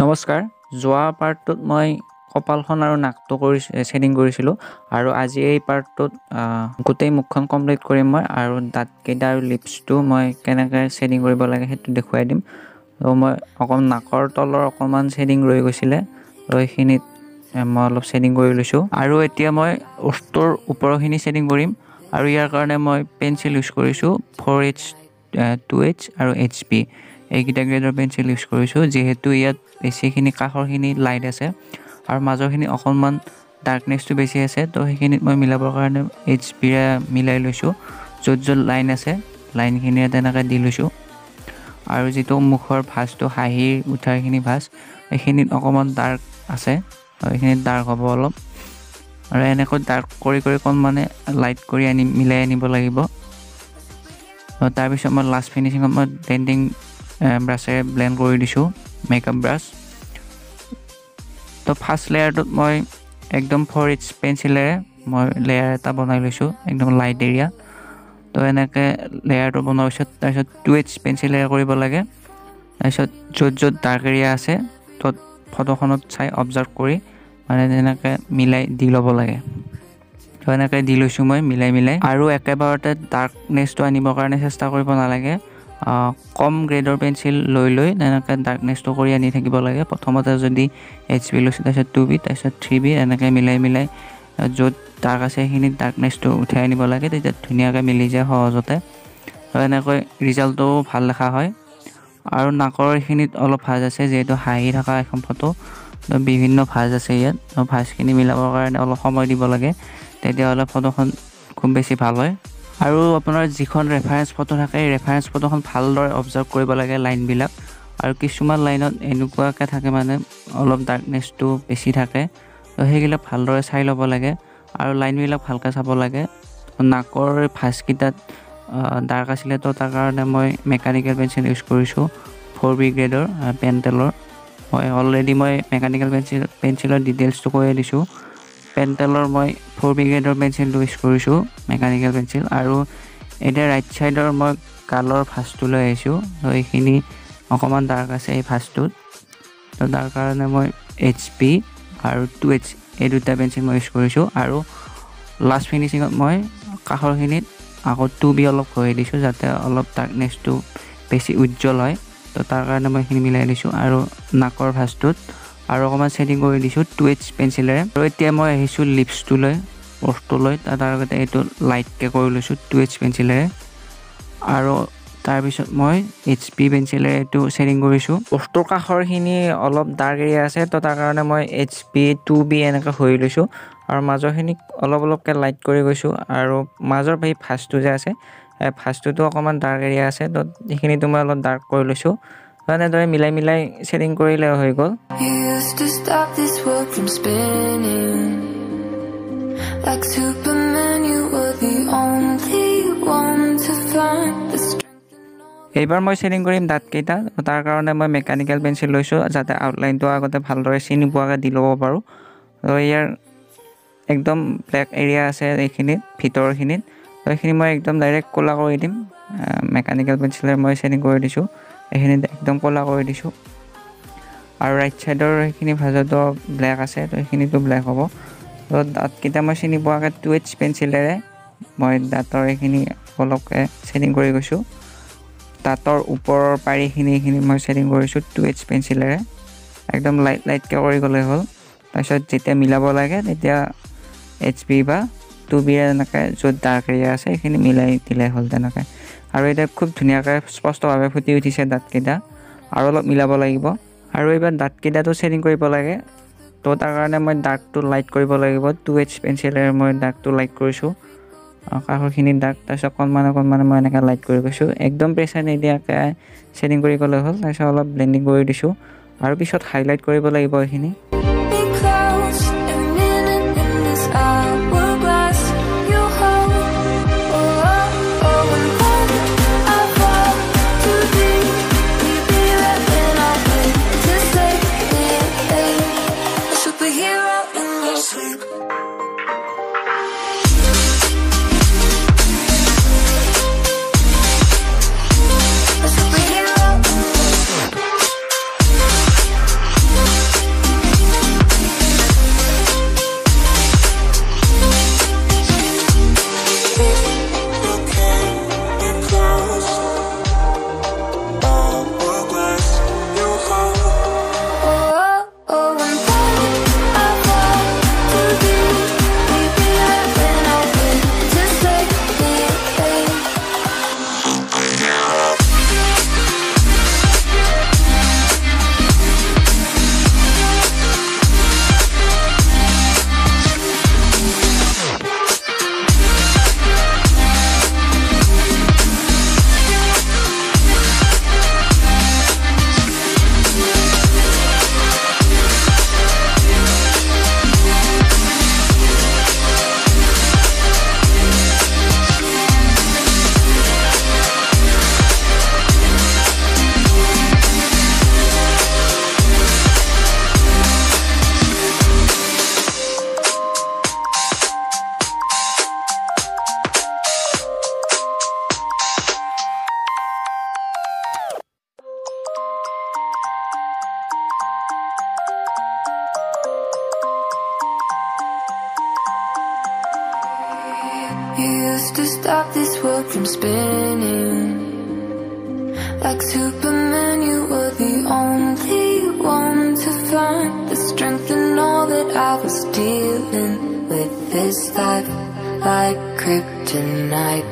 নমস্কাৰ যোৱা পাৰ্টটোত মই কপালখন আৰু নাকটো শেডিং কৰিছিলোঁ আৰু আজি এই পাৰ্টটোত গোটেই মুখখন কমপ্লিট কৰিম মই আৰু দাঁতকেইটা আৰু লিপছটো মই কেনেকৈ শেডিং কৰিব লাগে সেইটো দেখুৱাই দিম। তো মই নাকৰ তলৰ অকণমান শেডিং ৰৈ গৈছিলে, তো এইখিনিত মই অলপ শেডিং কৰি লৈছোঁ আৰু এতিয়া মই ওঠটোৰ ওপৰখিনি শেডিং কৰিম আৰু ইয়াৰ কাৰণে মই পেঞ্চিল ইউজ কৰিছোঁ 4H 2H আৰু HP এইকেইটা গ্ৰেডৰ পেঞ্চিল ইউজ কৰিছোঁ, যিহেতু ইয়াত বেছিখিনি কাষৰখিনি লাইট আছে আৰু মাজৰখিনি অকণমান ডাৰ্কনেছটো বেছি আছে। তো সেইখিনিত মই মিলাবৰ কাৰণে HPৰে মিলাই লৈছোঁ, য'ত য'ত লাইন আছে লাইনখিনিৰে তেনেকৈ দি লৈছোঁ। আৰু যিটো মুখৰ ভাঁজটো হাঁহিৰ উঠাৰখিনি ভাঁজ এইখিনিত অকণমান ডাৰ্ক আছে, এইখিনিত ডাৰ্ক হ'ব অলপ আৰু এনেকৈ ডাৰ্ক কৰি অকণমানে লাইট কৰি মিলাই আনিব লাগিব। তাৰপিছত মই লাষ্ট ফিনিচিঙত মই ব্লেণ্ডিং ব্ৰাছেৰে ব্লেণ্ড কৰি দিছোঁ, মেকআপ ব্ৰাছ। তো ফাৰ্ষ্ট লেয়াৰটোত মই একদম 4H পেঞ্চিলেৰে মই লেয়াৰ এটা বনাই লৈছোঁ, একদম লাইট এৰিয়া। তো এনেকৈ লেয়াৰটো বনোৱাৰ পিছত তাৰপিছত 2H পেঞ্চিলেৰে কৰিব লাগে। তাৰপিছত য'ত য'ত ডাৰ্ক এৰিয়া আছে ত'ত ফটোখনত চাই অবজাৰ্ভ কৰি মানে তেনেকৈ মিলাই দি ল'ব লাগে। তো এনেকৈ দি লৈছোঁ মই মিলাই আৰু একেবাৰতে ডাৰ্কনেছটো আনিবৰ কাৰণে চেষ্টা কৰিব নালাগে। কম গ্ৰেডৰ পেঞ্চিল লৈ তেনেকৈ ডাৰ্কনেছটো কৰি আনি থাকিব লাগে। প্ৰথমতে যদি HP লৈছোঁ, তাৰপিছত 2B, তাৰপিছত 3B এনেকৈ মিলাই য'ত ডাৰ্ক আছে সেইখিনিত ডাৰ্কনেছটো উঠাই আনিব লাগে, তেতিয়া ধুনীয়াকৈ মিলি যায় সহজতে আৰু এনেকৈ ৰিজাল্টটো ভাল দেখা হয়। আৰু নাকৰ এইখিনিত অলপ ভাঁজ আছে, যিহেতু হাঁহি থকা এখন ফটো, তো বিভিন্ন ভাঁজ আছে ইয়াত। ভাঁজখিনি মিলাবৰ কাৰণে অলপ সময় দিব লাগে, তেতিয়াহ'লে ফটোখন খুব বেছি ভাল হয়। আৰু আপোনাৰ যিখন ৰেফাৰেঞ্চ ফটো থাকে এই ৰেফাৰেঞ্চ ফটোখন ভালদৰে অবজাৰ্ভ কৰিব লাগে লাইনবিলাক। আৰু কিছুমান লাইনত এনেকুৱাকৈ থাকে মানে অলপ ডাৰ্কনেছটো বেছি থাকে, তো সেইবিলাক ভালদৰে চাই ল'ব লাগে আৰু লাইনবিলাক ভালকৈ চাব লাগে। নাকৰ ভাঁজকেইটাত ডাৰ্ক আছিলে, তো তাৰ কাৰণে মই মেকানিকেল পেঞ্চিল ইউজ কৰিছোঁ 4B গ্ৰেডৰ পেণ্টেলৰ। মই অলৰেডি মেকানিকেল পেঞ্চিলৰ ডিটেইলছটো কৈয়ে দিছোঁ। পেণ্টেলৰ মই 4B গ্ৰেডৰ পেঞ্চিলটো ইউজ কৰিছোঁ, মেকানিকেল পেঞ্চিল। আৰু এতিয়া ৰাইট ছাইডৰ মই গালৰ ভাঁজটো লৈ আহিছোঁ, তো এইখিনি অকণমান ডাৰ্ক আছে এই ভাঁজটোত, তো তাৰ কাৰণে মই HP আৰু 2H এই দুটা পেঞ্চিল মই ইউজ কৰিছোঁ। আৰু লাষ্ট ফিনিচিঙত মই কাষৰখিনিত আকৌ 2B অলপ ঘঁহি দিছোঁ, যাতে অলপ ডাৰ্কনেছটো বেছি উজ্জ্বল হয়, তো তাৰ কাৰণে মই এইখিনি মিলাই দিছোঁ। আৰু নাকৰ ভাঁজটোত আৰু অকণমান ছেডিং কৰি দিছোঁ 2H পেঞ্চিলেৰে। আৰু এতিয়া মই আহিছোঁ লিপছটোলৈ, ওঠটোলৈ, তাৰ আগতে এইটো লাইটকৈ কৰি লৈছোঁ 2H পেঞ্চিলেৰে। আৰু তাৰপিছত মই HP পেঞ্চিলেৰে এইটো ছেডিং কৰিছোঁ। ওঠটোৰ কাষৰখিনি অলপ ডাৰ্ক এৰিয়া আছে, তো তাৰ কাৰণে মই HP 2B এনেকৈ ঘঁহি লৈছোঁ আৰু মাজৰখিনিক অলপকৈ লাইট কৰি গৈছোঁ। আৰু মাজৰ এই ভাঁজটো যে আছে এই ভাঁজটোতো অকণমান ডাৰ্ক এৰিয়া আছে, তো সেইখিনিতো মই অলপ ডাৰ্ক কৰি লৈছোঁ। এনেদৰে মিলাই ছেডিং কৰিলে হৈ গ'ল। এইবাৰ মই ছেডিং কৰিম দাঁতকেইটা, তাৰ কাৰণে মই মেকানিকেল পেঞ্চিল লৈছোঁ, যাতে আউটলাইনটো আগতে ভালদৰে চিনি পোৱাকৈ দি ল'ব পাৰোঁ। তো ইয়াৰ একদম ব্লেক এৰিয়া আছে এইখিনিত ভিতৰখিনিত, তো এইখিনি মই একদম ডাইৰেক্ট ক'লা কৰি দিম। মেকানিকেল পেঞ্চিলেৰে মই ছেডিং কৰি দিছোঁ, এইখিনিত একদম ক'লা কৰি দিছোঁ। আৰু ৰাইট ছাইডৰ সেইখিনি ভাঁজতো ব্লেক আছে, তো এইখিনিতো ব্লেক হ'ব। তো দাঁতকেইটা মই চিনি পোৱাকৈ 2H পেঞ্চিলেৰে মই দাঁতৰ এইখিনি অলপকৈ ছেডিং কৰি গৈছোঁ। দাঁতৰ ওপৰৰ পাৰিখিনি মই ছেডিং কৰিছোঁ 2H পেঞ্চিলেৰে, একদম লাইটকৈ কৰি গ'লে হ'ল। তাৰপিছত যেতিয়া মিলাব লাগে তেতিয়া HP বা 2B এনেকৈ য'ত ডাৰ্ক এৰিয়া আছে সেইখিনি মিলাই দিলে হ'ল তেনেকৈ। আৰু এতিয়া খুব ধুনীয়াকৈ স্পষ্টভাৱে ফুটি উঠিছে দাঁতকেইটা, আৰু অলপ মিলাব লাগিব। আৰু এইবাৰ দাঁতকেইটাটো ছেডিং কৰিব লাগে, তো তাৰ কাৰণে মই ডাৰ্কটো লাইট কৰিব লাগিব। 2H পেঞ্চিলেৰে মই ডাৰ্কটো লাইট কৰিছোঁ, কাষৰখিনি ডাৰ্ক, তাৰপিছত অকণমান মই এনেকৈ লাইট কৰি গৈছোঁ। একদম প্ৰেছাৰ নিদিয়াকৈ ছেডিং কৰি গ'লে হ'ল। তাৰপিছত অলপ ব্লেণ্ডিং কৰি দিছোঁ আৰু পিছত হাইলাইট কৰিব লাগিব এইখিনি। used to stop this world from spinning. Like Superman, you were the only one to find the strength in all that I was dealing with this life, like kryptonite.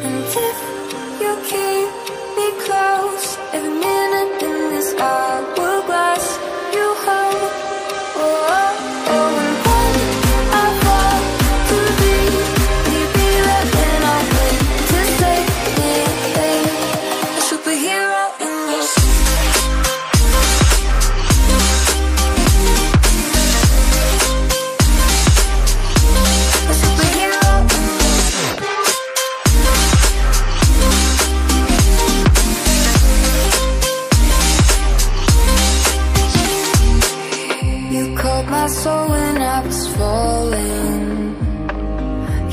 And if you keep me close, every minute in this hourglass you hold. Oh, oh, oh, and when I fall to be right when I'm ready to say it, a superhero in your sleep. A superhero in your sleep. You caught my soul when I was falling.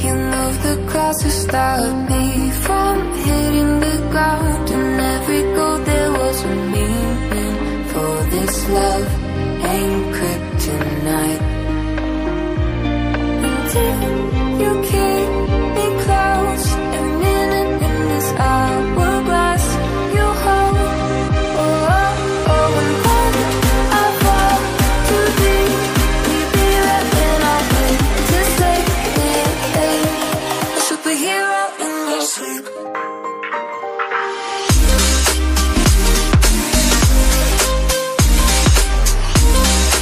You moved the cross to stop me from hitting the ground. And every goal there was a meaning. For this love ain't kryptonite. And if you keep me close, every minute in this hourglass you hold. Oh, oh, oh, and when I fall to be right when I'm ready to say it, a superhero in your sleep.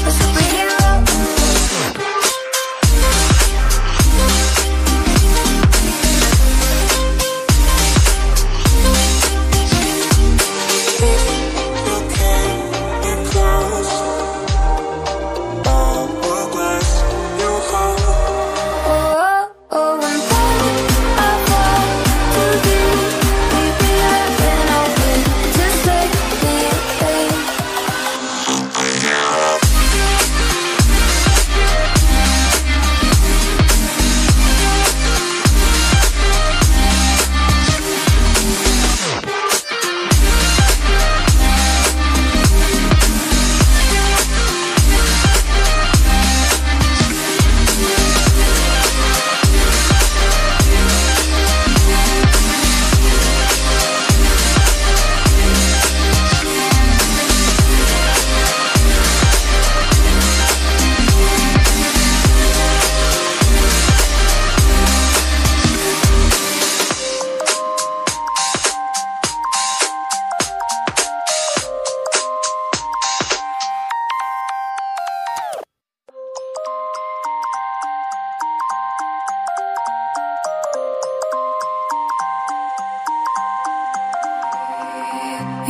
A superhero in your sleep.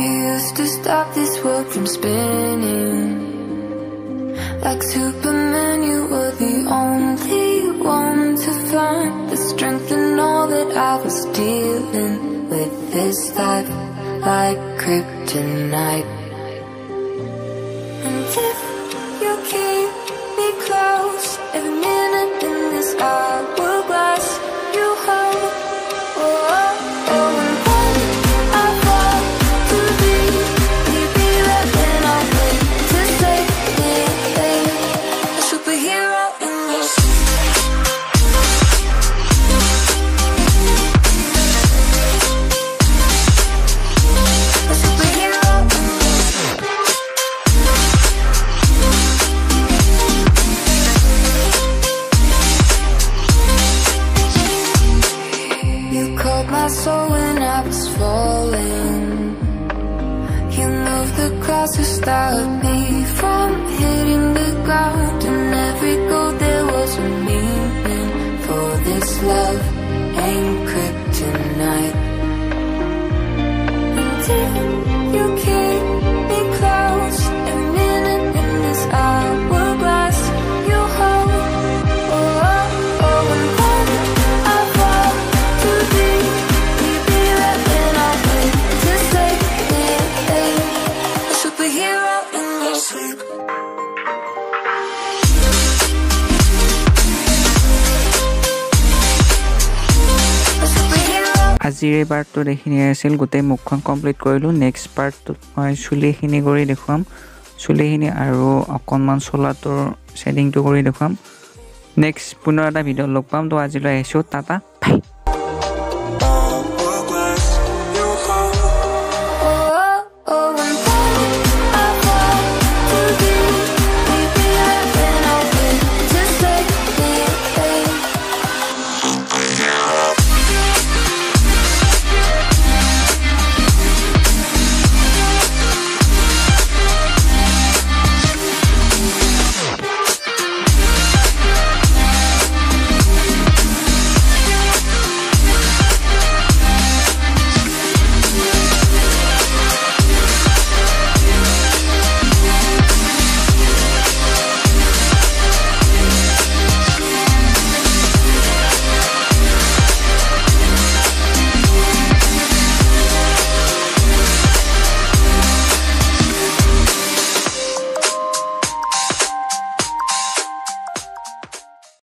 You used to stop this world from spinning. Like Superman, you were the only one to find the strength in all that I was dealing with this life, like kryptonite. And if you keep me close, every minute in this hourglass you hold. Oh, oh, oh, and when I fall to be right when I'm ready to say it, a superhero in your sleep. A superhero in your sleep. You caught my soul when I was falling. You moved the cross to stop me from hitting the ground. And every goal there was a meaning. For this love ain't kryptonite. And if you keep me close, every minute in this hourglass you hold. Oh, oh, oh, and when I fall to be right when I'm ready to say it, a superhero in your sleep. আজিৰ এই পাৰ্টটো এইখিনিয়ে আছিল গোটেই মুখখন complete কৰিলোঁ next পাৰ্টটোত মই চুলিখিনি কৰি দেখুৱাম চুলিখিনি আৰু অকণমান চোলাটোৰ শ্বেডিংটো কৰি দেখুৱাম নেক্সট পুনৰ এটা ভিডিঅ' লগ পাম তো আজিলৈ আহিছোঁ টাটা